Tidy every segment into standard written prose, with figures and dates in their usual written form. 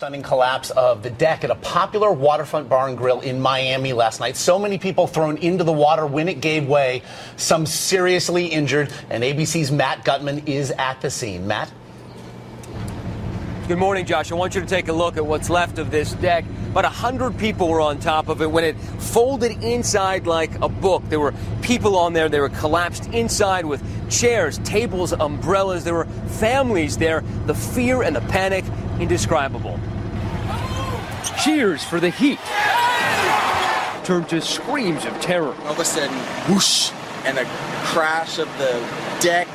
stunning collapse of the deck at a popular waterfront bar and grill in Miami last night. So many people thrown into the water when it gave way, some seriously injured, and ABC's Matt Gutman is at the scene. Matt? Good morning, Josh. I want you to take a look at what's left of this deck. About 100 people were on top of it when it folded inside like a book. There were people on there. They were collapsed inside with chairs, tables, umbrellas. There were families there. The fear and the panic, indescribable. Cheers for the heat turned to screams of terror. All of a sudden, whoosh, and a crash of the deck.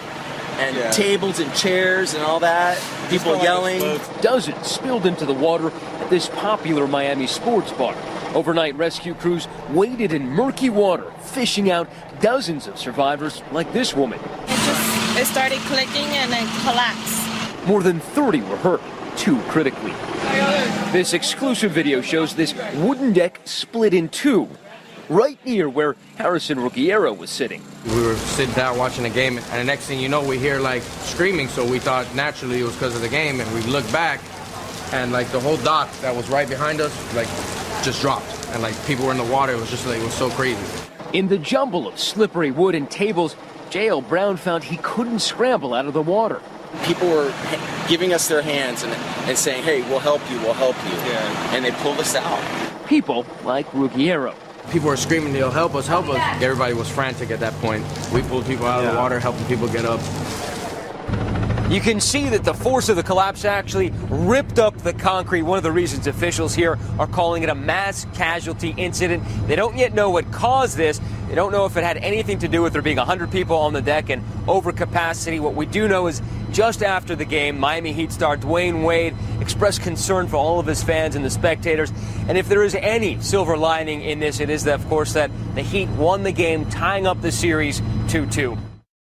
And tables and chairs and all that. People yelling. Dozens spilled into the water at this popular Miami sports bar. Overnight rescue crews waded in murky water, fishing out dozens of survivors like this woman. It started clicking and then collapsed. More than 30 were hurt, 2 critically. This exclusive video shows this wooden deck split in 2. Right near where Harrison Ruggiero was sitting. We were sitting down watching the game, and the next thing you know, we hear like screaming, so we thought naturally it was because of the game, and we looked back, and like the whole dock that was right behind us, like just dropped, and like people were in the water. It was just like, it was so crazy. In the jumble of slippery wood and tables, J.L. Brown found he couldn't scramble out of the water. People were giving us their hands and saying, hey, we'll help you, we'll help you. Yeah. And they pulled us out. People like Ruggiero. People were screaming, they'll help us, help us. Everybody was frantic at that point. We pulled people out of the water, helping people get up. You can see that the force of the collapse actually ripped up the concrete. One of the reasons officials here are calling it a mass casualty incident. They don't yet know what caused this. They don't know if it had anything to do with there being 100 people on the deck and overcapacity. What we do know is just after the game, Miami Heat star Dwayne Wade expressed concern for all of his fans and the spectators. And if there is any silver lining in this, it is that, of course, that the Heat won the game, tying up the series 2-2.